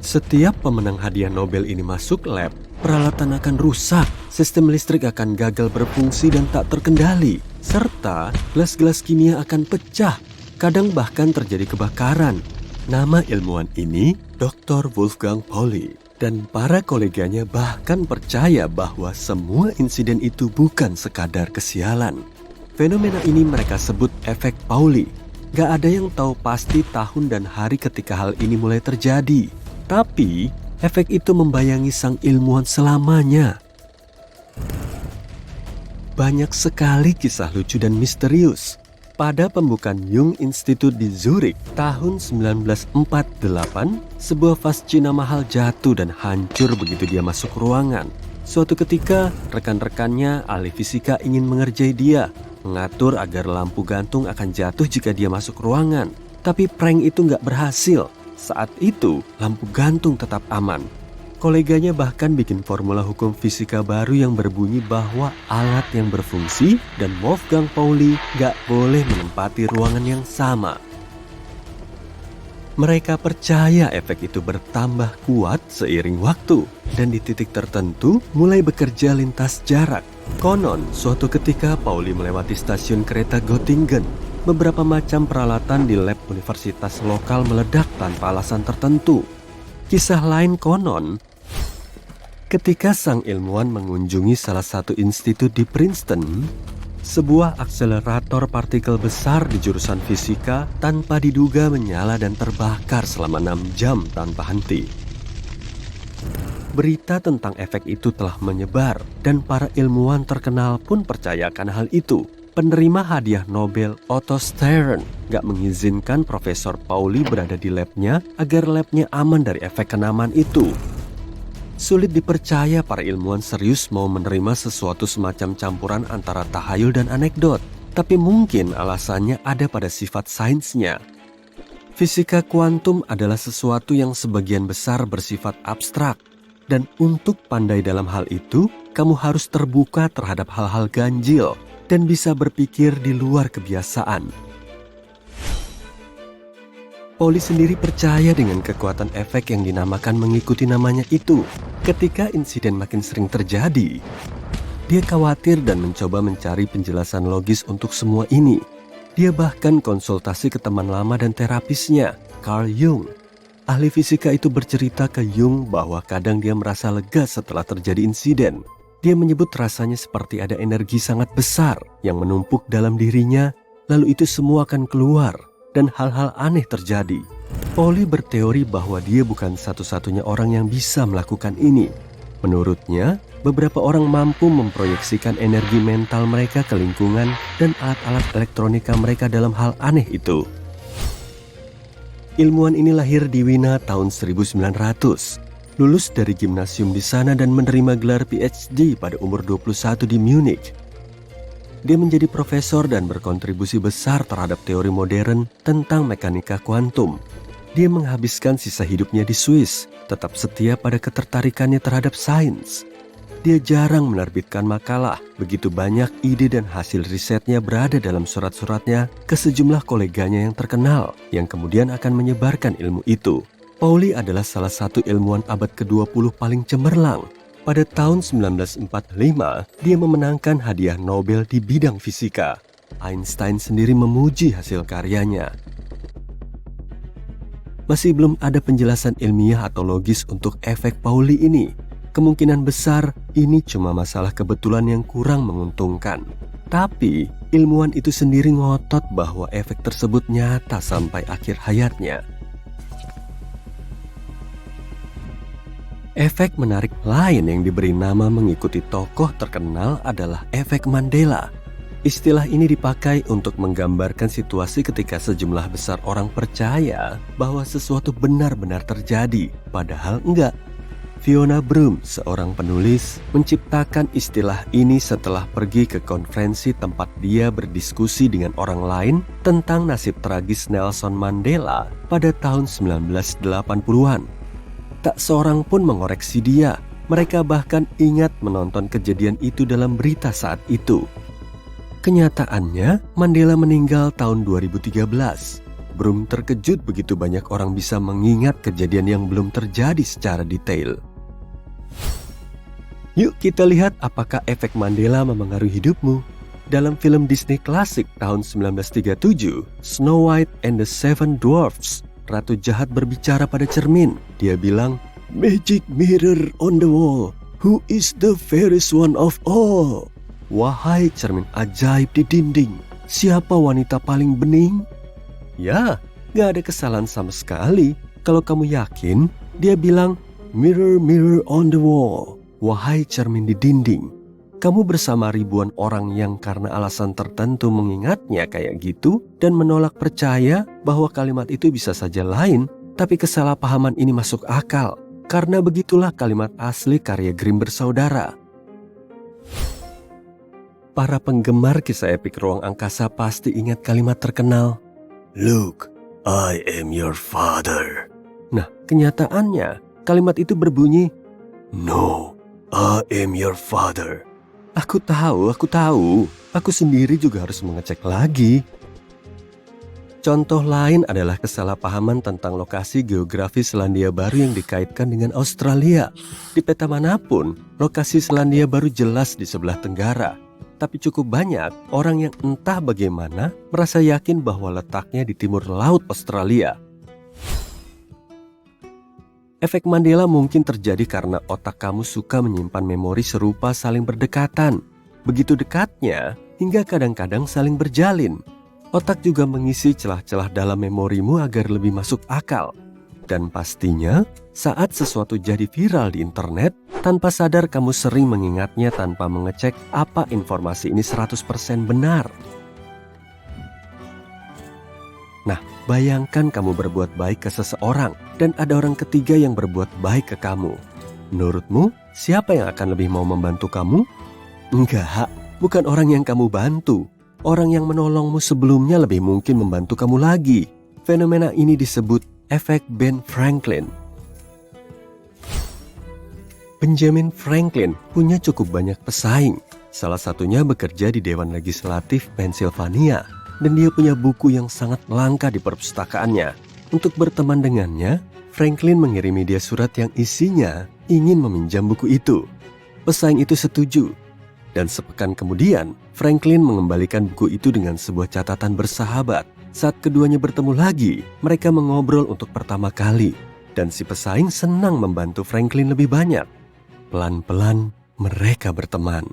Setiap pemenang hadiah Nobel ini masuk lab, peralatan akan rusak, sistem listrik akan gagal berfungsi dan tak terkendali, serta gelas-gelas kimia akan pecah, kadang bahkan terjadi kebakaran. Nama ilmuwan ini Dr. Wolfgang Pauli, dan para koleganya bahkan percaya bahwa semua insiden itu bukan sekadar kesialan. Fenomena ini mereka sebut efek Pauli. Gak ada yang tahu pasti tahun dan hari ketika hal ini mulai terjadi. Tapi, efek itu membayangi sang ilmuwan selamanya. Banyak sekali kisah lucu dan misterius. Pada pembukaan Jung Institute di Zurich tahun 1948, sebuah vas Cina mahal jatuh dan hancur begitu dia masuk ruangan. Suatu ketika, rekan-rekannya ahli fisika ingin mengerjai dia, mengatur agar lampu gantung akan jatuh jika dia masuk ruangan. Tapi prank itu nggak berhasil. Saat itu, lampu gantung tetap aman. Koleganya bahkan bikin formula hukum fisika baru yang berbunyi bahwa alat yang berfungsi dan Wolfgang Pauli gak boleh menempati ruangan yang sama. Mereka percaya efek itu bertambah kuat seiring waktu dan di titik tertentu mulai bekerja lintas jarak. Konon, suatu ketika Pauli melewati stasiun kereta Göttingen. Beberapa macam peralatan di lab universitas lokal meledak tanpa alasan tertentu. Kisah lain konon, ketika sang ilmuwan mengunjungi salah satu institut di Princeton, sebuah akselerator partikel besar di jurusan fisika tanpa diduga menyala dan terbakar selama 6 jam tanpa henti. Berita tentang efek itu telah menyebar dan para ilmuwan terkenal pun percayakan hal itu. Penerima hadiah Nobel Otto Stern gak mengizinkan Profesor Pauli berada di labnya agar labnya aman dari efek kenaman itu. Sulit dipercaya para ilmuwan serius mau menerima sesuatu semacam campuran antara tahayul dan anekdot, tapi mungkin alasannya ada pada sifat sainsnya. Fisika kuantum adalah sesuatu yang sebagian besar bersifat abstrak, dan untuk pandai dalam hal itu, kamu harus terbuka terhadap hal-hal ganjil dan bisa berpikir di luar kebiasaan. Pauli sendiri percaya dengan kekuatan efek yang dinamakan mengikuti namanya itu. Ketika insiden makin sering terjadi, dia khawatir dan mencoba mencari penjelasan logis untuk semua ini. Dia bahkan konsultasi ke teman lama dan terapisnya, Carl Jung. Ahli fisika itu bercerita ke Jung bahwa kadang dia merasa lega setelah terjadi insiden. Dia menyebut rasanya seperti ada energi sangat besar yang menumpuk dalam dirinya, lalu itu semua akan keluar dan hal-hal aneh terjadi. Pauli berteori bahwa dia bukan satu-satunya orang yang bisa melakukan ini. Menurutnya, beberapa orang mampu memproyeksikan energi mental mereka ke lingkungan dan alat-alat elektronika mereka dalam hal aneh itu. Ilmuwan ini lahir di Wina tahun 1900. Lulus dari gimnasium di sana dan menerima gelar PhD pada umur 21 di Munich. Dia menjadi profesor dan berkontribusi besar terhadap teori modern tentang mekanika kuantum. Dia menghabiskan sisa hidupnya di Swiss, tetap setia pada ketertarikannya terhadap sains. Dia jarang menerbitkan makalah, begitu banyak ide dan hasil risetnya berada dalam surat-suratnya ke sejumlah koleganya yang terkenal, yang kemudian akan menyebarkan ilmu itu. Pauli adalah salah satu ilmuwan abad ke-20 paling cemerlang. Pada tahun 1945, dia memenangkan hadiah Nobel di bidang fisika. Einstein sendiri memuji hasil karyanya. Masih belum ada penjelasan ilmiah atau logis untuk efek Pauli ini. Kemungkinan besar ini cuma masalah kebetulan yang kurang menguntungkan. Tapi, ilmuwan itu sendiri ngotot bahwa efek tersebut nyata sampai akhir hayatnya. Efek menarik lain yang diberi nama mengikuti tokoh terkenal adalah efek Mandela. Istilah ini dipakai untuk menggambarkan situasi ketika sejumlah besar orang percaya bahwa sesuatu benar-benar terjadi, padahal enggak. Fiona Broom, seorang penulis, menciptakan istilah ini setelah pergi ke konferensi tempat dia berdiskusi dengan orang lain tentang nasib tragis Nelson Mandela pada tahun 1980-an. Tak seorang pun mengoreksi dia. Mereka bahkan ingat menonton kejadian itu dalam berita saat itu. Kenyataannya, Mandela meninggal tahun 2013. Broom terkejut begitu banyak orang bisa mengingat kejadian yang belum terjadi secara detail. Yuk kita lihat apakah efek Mandela memengaruhi hidupmu. Dalam film Disney klasik tahun 1937, Snow White and the Seven Dwarfs, Ratu Jahat berbicara pada cermin. Dia bilang, "Magic mirror on the wall, who is the fairest one of all?" Wahai cermin ajaib di dinding, siapa wanita paling bening? Ya, gak ada kesalahan sama sekali. Kalau kamu yakin, dia bilang, "Mirror, mirror on the wall." Wahai cermin di dinding, kamu bersama ribuan orang yang karena alasan tertentu mengingatnya kayak gitu dan menolak percaya bahwa kalimat itu bisa saja lain, tapi kesalahpahaman ini masuk akal. Karena begitulah kalimat asli karya Grimm bersaudara. Para penggemar kisah epik ruang angkasa pasti ingat kalimat terkenal, "Look, I am your father." Nah, kenyataannya kalimat itu berbunyi, "No, I am your father." Aku tahu. Aku sendiri juga harus mengecek lagi. Contoh lain adalah kesalahpahaman tentang lokasi geografis Selandia Baru yang dikaitkan dengan Australia. Di peta manapun, lokasi Selandia Baru jelas di sebelah tenggara. Tapi cukup banyak orang yang entah bagaimana merasa yakin bahwa letaknya di timur laut Australia. Efek Mandela mungkin terjadi karena otak kamu suka menyimpan memori serupa saling berdekatan. Begitu dekatnya, hingga kadang-kadang saling berjalin. Otak juga mengisi celah-celah dalam memorimu agar lebih masuk akal. Dan pastinya, saat sesuatu jadi viral di internet, tanpa sadar kamu sering mengingatnya tanpa mengecek apa informasi ini 100% benar. Nah, bayangkan kamu berbuat baik ke seseorang dan ada orang ketiga yang berbuat baik ke kamu. Menurutmu, siapa yang akan lebih mau membantu kamu? Enggak, bukan orang yang kamu bantu. Orang yang menolongmu sebelumnya lebih mungkin membantu kamu lagi. Fenomena ini disebut efek Ben Franklin. Benjamin Franklin punya cukup banyak pesaing. Salah satunya bekerja di Dewan Legislatif Pennsylvania. Dan dia punya buku yang sangat langka di perpustakaannya. Untuk berteman dengannya, Franklin mengirimi dia surat yang isinya ingin meminjam buku itu. Pesaing itu setuju. Dan sepekan kemudian, Franklin mengembalikan buku itu dengan sebuah catatan bersahabat. Saat keduanya bertemu lagi, mereka mengobrol untuk pertama kali. Dan si pesaing senang membantu Franklin lebih banyak. Pelan-pelan, mereka berteman.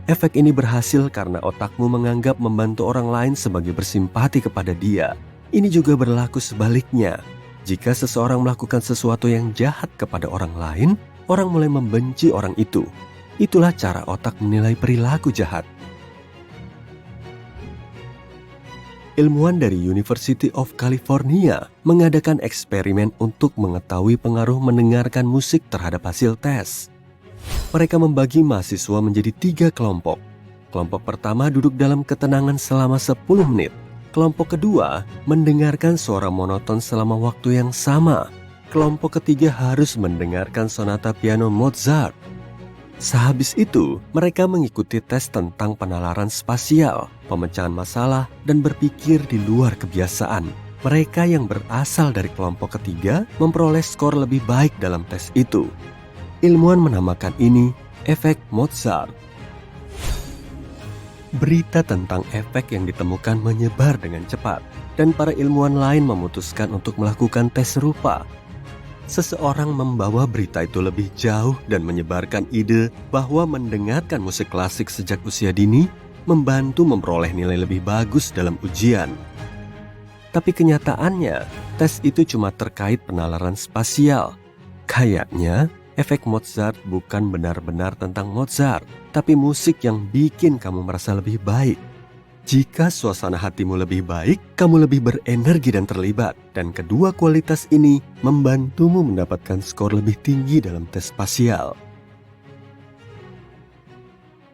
Efek ini berhasil karena otakmu menganggap membantu orang lain sebagai bersimpati kepada dia. Ini juga berlaku sebaliknya. Jika seseorang melakukan sesuatu yang jahat kepada orang lain, orang mulai membenci orang itu. Itulah cara otak menilai perilaku jahat. Ilmuwan dari University of California mengadakan eksperimen untuk mengetahui pengaruh mendengarkan musik terhadap hasil tes. Mereka membagi mahasiswa menjadi 3 kelompok. Kelompok pertama duduk dalam ketenangan selama 10 menit. Kelompok kedua mendengarkan suara monoton selama waktu yang sama. Kelompok ketiga harus mendengarkan sonata piano Mozart. Sehabis itu, mereka mengikuti tes tentang penalaran spasial, pemecahan masalah, dan berpikir di luar kebiasaan. Mereka yang berasal dari kelompok ketiga memperoleh skor lebih baik dalam tes itu. Ilmuwan menamakan ini efek Mozart. Berita tentang efek yang ditemukan menyebar dengan cepat, dan para ilmuwan lain memutuskan untuk melakukan tes serupa. Seseorang membawa berita itu lebih jauh dan menyebarkan ide bahwa mendengarkan musik klasik sejak usia dini membantu memperoleh nilai lebih bagus dalam ujian. Tapi kenyataannya, tes itu cuma terkait penalaran spasial. Kayaknya, efek Mozart bukan benar-benar tentang Mozart, tapi musik yang bikin kamu merasa lebih baik. Jika suasana hatimu lebih baik, kamu lebih berenergi dan terlibat. Dan kedua kualitas ini membantumu mendapatkan skor lebih tinggi dalam tes spasial.